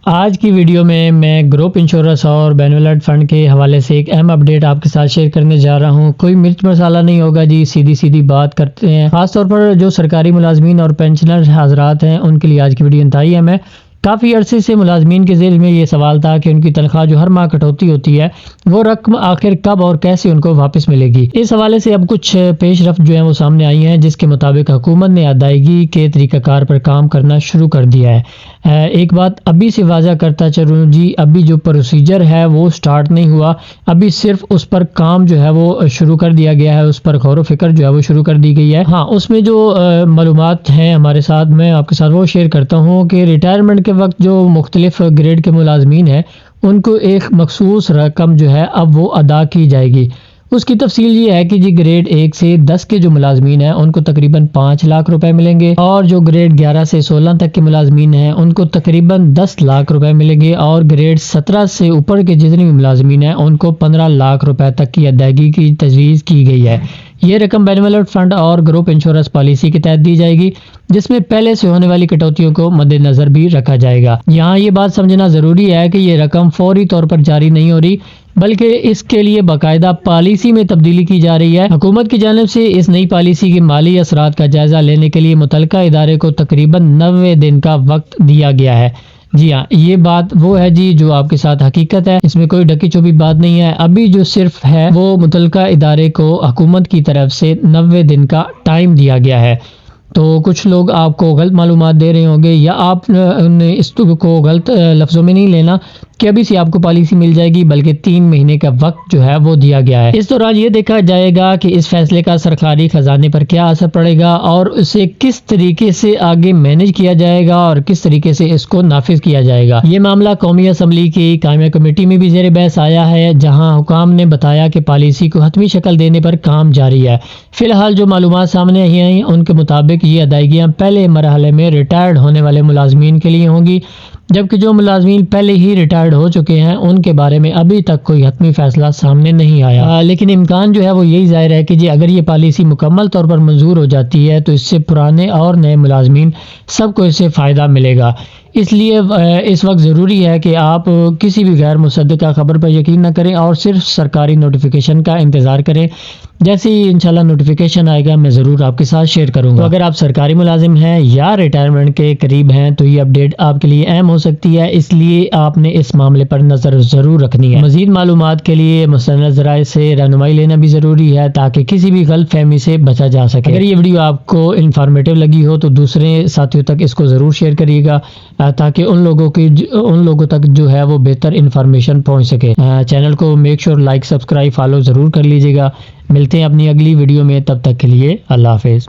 آج کی ویڈیو میں گروپ انشورنس اور بین الارڈ فنڈ کے حوالے سے ایک اہم اپڈیٹ آپ کے ساتھ شیئر کرنے جا رہا ہوں۔ کوئی مرچ مسالہ نہیں ہوگا جی، سیدھی بات کرتے ہیں۔ خاص طور پر جو سرکاری ملازمین اور پینشنر حضرات ہیں ان کے لیے آج کی ویڈیو انتہائی اہم ہے۔ کافی عرصے سے ملازمین کے ذہن میں یہ سوال تھا کہ ان کی تنخواہ جو ہر ماہ کٹوتی ہوتی ہے وہ رقم آخر کب اور کیسے ان کو واپس ملے گی۔ اس حوالے سے اب کچھ پیش رفت جو ہیں وہ سامنے آئی ہیں، جس کے مطابق حکومت نے ادائیگی کے طریقہ کار پر کام کرنا شروع کر دیا ہے۔ ایک بات ابھی سے واضح کرتا چلوں جی، ابھی جو پروسیجر ہے وہ سٹارٹ نہیں ہوا، ابھی صرف اس پر کام جو ہے وہ شروع کر دیا گیا ہے، اس پر غور و فکر جو ہے وہ شروع کر دی گئی ہے۔ ہاں، اس میں جو معلومات ہیں ہمارے ساتھ، میں آپ کے ساتھ وہ شیئر کرتا ہوں کہ ریٹائرمنٹ کے وقت جو مختلف گریڈ کے ملازمین ہیں ان کو ایک مخصوص رقم جو ہے اب وہ ادا کی جائے گی۔ اس کی تفصیل یہ ہے کہ جی گریڈ 1 سے 10 کے جو ملازمین ہیں ان کو تقریباً 5 لاکھ روپے ملیں گے، اور جو گریڈ 11 سے 16 تک کے ملازمین ہیں ان کو تقریباً 10 لاکھ روپے ملیں گے، اور گریڈ 17 سے اوپر کے جتنے بھی ملازمین ہیں ان کو 15 لاکھ روپے تک کی ادائیگی کی تجویز کی گئی ہے۔ یہ رقم بین الارڈ فنڈ اور گروپ انشورنس پالیسی کے تحت دی جائے گی، جس میں پہلے سے ہونے والی کٹوتیوں کو مد نظر بھی رکھا جائے گا۔ یہاں یہ بات سمجھنا ضروری ہے کہ یہ رقم فوری طور پر جاری نہیں ہو رہی، بلکہ اس کے لیے باقاعدہ پالیسی میں تبدیلی کی جا رہی ہے۔ حکومت کی جانب سے اس نئی پالیسی کے مالی اثرات کا جائزہ لینے کے لیے متعلقہ ادارے کو تقریباً 90 دن کا وقت دیا گیا ہے۔ جی ہاں، یہ بات وہ ہے جی جو آپ کے ساتھ حقیقت ہے، اس میں کوئی ڈکی چھپی بات نہیں ہے۔ ابھی جو صرف ہے وہ متعلقہ ادارے کو حکومت کی طرف سے 90 دن کا ٹائم دیا گیا ہے۔ تو کچھ لوگ آپ کو غلط معلومات دے رہے ہوں گے، یا آپ نے اس کو غلط لفظوں میں نہیں لینا کہ ابھی سے آپ کو پالیسی مل جائے گی، بلکہ 3 مہینے کا وقت جو ہے وہ دیا گیا ہے۔ اس دوران یہ دیکھا جائے گا کہ اس فیصلے کا سرکاری خزانے پر کیا اثر پڑے گا، اور اسے کس طریقے سے آگے مینج کیا جائے گا، اور کس طریقے سے اس کو نافذ کیا جائے گا۔ یہ معاملہ قومی اسمبلی کی قائمہ کمیٹی میں بھی زیر بحث آیا ہے، جہاں حکام نے بتایا کہ پالیسی کو حتمی شکل دینے پر کام جاری ہے۔ فی الحال جو معلومات سامنے آئی ہیں ان کے مطابق یہ ادائیگیاں پہلے مرحلے میں ریٹائرڈ ہونے والے ملازمین کے لیے ہوں گی، جبکہ جو ملازمین پہلے ہی ریٹائرڈ ہو چکے ہیں ان کے بارے میں ابھی تک کوئی حتمی فیصلہ سامنے نہیں آیا۔ لیکن امکان جو ہے وہ یہی ظاہر ہے کہ جی اگر یہ پالیسی مکمل طور پر منظور ہو جاتی ہے تو اس سے پرانے اور نئے ملازمین سب کو اس سے فائدہ ملے گا۔ اس لیے اس وقت ضروری ہے کہ آپ کسی بھی غیر مصدقہ خبر پر یقین نہ کریں اور صرف سرکاری نوٹیفیکیشن کا انتظار کریں۔ جیسے ہی انشاءاللہ نوٹیفیکیشن آئے گا میں ضرور آپ کے ساتھ شیئر کروں گا۔ تو اگر آپ سرکاری ملازم ہیں یا ریٹائرمنٹ کے قریب ہیں تو یہ اپڈیٹ آپ کے لیے اہم ہو سکتی ہے، اس لیے آپ نے اس معاملے پر نظر ضرور رکھنی ہے۔ مزید معلومات کے لیے مستند ذرائع سے رہنمائی لینا بھی ضروری ہے تاکہ کسی بھی غلط فہمی سے بچا جا سکے۔ اگر یہ ویڈیو آپ کو انفارمیٹیو لگی ہو تو دوسرے ساتھیوں تک اس کو ضرور شیئر کریے گا، تاکہ ان لوگوں تک جو ہے وہ بہتر انفارمیشن پہنچ سکے۔ چینل کو make sure like, subscribe, follow ضرور کر لیجیے گا۔ ملتے ہیں اپنی اگلی ویڈیو میں، تب تک کے لیے اللہ حافظ۔